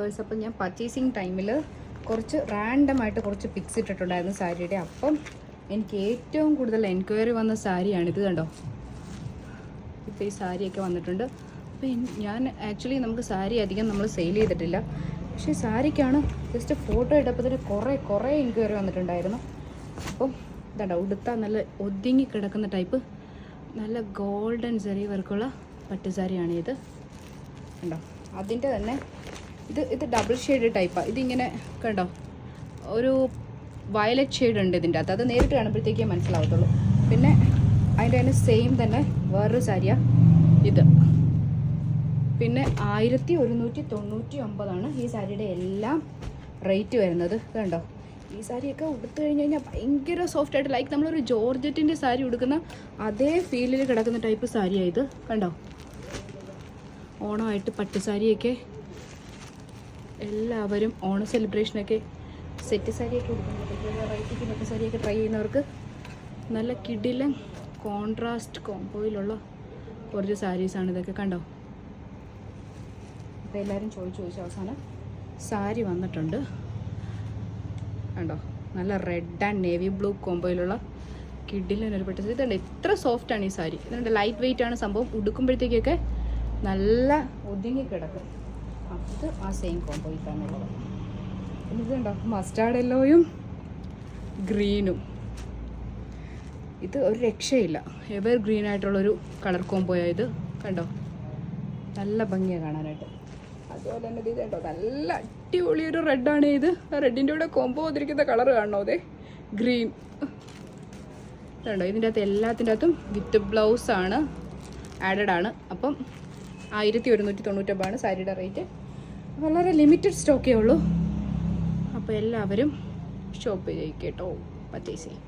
Viewers. അപ്പം ഞാൻ purchasing ടൈമിൽ കുറച്ച് റാൻഡമായിട്ട് കുറച്ച് പിക്സ് ഇട്ടിട്ടുണ്ടായിരുന്നു സാരിയുടെ. അപ്പം എനിക്ക് ഏറ്റവും കൂടുതൽ എൻക്വയറി വന്ന സാരിയാണിത്. കണ്ടോ, ഇപ്പോൾ ഈ സാരിയൊക്കെ വന്നിട്ടുണ്ട്. അപ്പോൾ ഞാൻ ആക്ച്വലി നമുക്ക് സാരി അധികം നമ്മൾ സെയിൽ ചെയ്തിട്ടില്ല, പക്ഷേ സാരിക്കാണ് ജസ്റ്റ് ഫോട്ടോ ഇട്ടപ്പോൾ തന്നെ കുറേ എൻക്വയറി വന്നിട്ടുണ്ടായിരുന്നു. അപ്പം ഇതാണ്ടോ, ഉടുത്താൽ നല്ല ഒതുങ്ങി കിടക്കുന്ന ടൈപ്പ് നല്ല ഗോൾഡൻ സെറി വർക്കുള്ള പട്ടുസാരിയാണ് ഇത്. കണ്ടോ, അതിൻ്റെ തന്നെ ഇത് ഡബിൾ ഷെയ്ഡ് ടൈപ്പാണ്. ഇതിങ്ങനെ കണ്ടോ, ഒരു വയലറ്റ് ഷെയ്ഡ് ഉണ്ട് ഇതിൻ്റെ അകത്ത്. അത് നേരിട്ട് കാണുമ്പോഴത്തേക്കേ മനസ്സിലാവത്തുള്ളൂ. പിന്നെ അതിൻ്റെ തന്നെ സെയിം തന്നെ വേറൊരു സാരിയാണ് ഇത്. പിന്നെ 1199 ഈ സാരിയുടെ എല്ലാം റേറ്റ് വരുന്നത്. കണ്ടോ, ഈ സാരിയൊക്കെ ഉടുത്തു കഴിഞ്ഞ് കഴിഞ്ഞാൽ ഭയങ്കര സോഫ്റ്റ് ആയിട്ട്, ലൈക്ക് നമ്മളൊരു ജോർജറ്റിൻ്റെ സാരി ഉടുക്കുന്ന അതേ ഫീലിൽ കിടക്കുന്ന ടൈപ്പ് സാരിയാണ് ഇത്. കണ്ടോ, ഓണമായിട്ട് പട്ടുസാരിയൊക്കെ എല്ലാവരും ഓണം സെലിബ്രേഷനൊക്കെ സെറ്റ് സാരിയൊക്കെ ഉടുക്കുമ്പോഴത്തേക്ക് വെറൈറ്റിക്ക് പട്ടു സാരിയൊക്കെ ട്രൈ ചെയ്യുന്നവർക്ക് നല്ല കിടിലൻ കോൺട്രാസ്റ്റ് കോംബോയിലുള്ള കുറച്ച് സാരീസാണ് ഇതൊക്കെ. കണ്ടോ, അപ്പോൾ എല്ലാവരും ചോദിച്ചു അവസാനം സാരി വന്നിട്ടുണ്ട്. കണ്ടോ, നല്ല റെഡ് ആൻഡ് നേവി ബ്ലൂ കോംബോയിലുള്ള കിടിലനൊരു പട്ടു സാരി. ഇതുണ്ട്, എത്ര സോഫ്റ്റാണ് ഈ സാരി. ഇതുണ്ട്, ലൈറ്റ് വെയിറ്റ് ആണ് സംഭവം. ഉടുക്കുമ്പോഴത്തേക്കൊക്കെ നല്ല ഒതുങ്ങി കിടക്കും. അത് ആ സെയിം കോംബോയിട്ടാണുള്ളത്. പിന്നെ ഇതുണ്ടോ, മസ്റ്റാർഡ് യെല്ലോയും ഗ്രീനും. ഇത് ഒരു രക്ഷയില്ല, എവർ ഗ്രീൻ ആയിട്ടുള്ളൊരു കളർ കോംബോയാണ് ഇത്. കണ്ടോ, നല്ല ഭംഗിയാണ് കാണാനായിട്ട്. അതുപോലെ തന്നെ ഇത് കണ്ടോ, നല്ല അടിപൊളിയൊരു റെഡാണ് ഇത്. ആ റെഡിൻ്റെ കൂടെ കോംബോ വന്നിരിക്കുന്ന കളർ കാണണോ, അതെ ഗ്രീൻ. ഇതുണ്ടോ, ഇതിൻ്റെ അകത്ത് എല്ലാത്തിൻ്റെ അകത്തും വിത്ത് ബ്ലൗസാണ് ആഡഡ് ആണ്. അപ്പം 1199 സാരിയുടെ റേറ്റ്. വളരെ ലിമിറ്റഡ് സ്റ്റോക്കേ ഉള്ളൂ. അപ്പോൾ എല്ലാവരും ഷോപ്പ് ചെയ്യിക്കേട്ടോ, പർച്ചേസ് ചെയ്യും.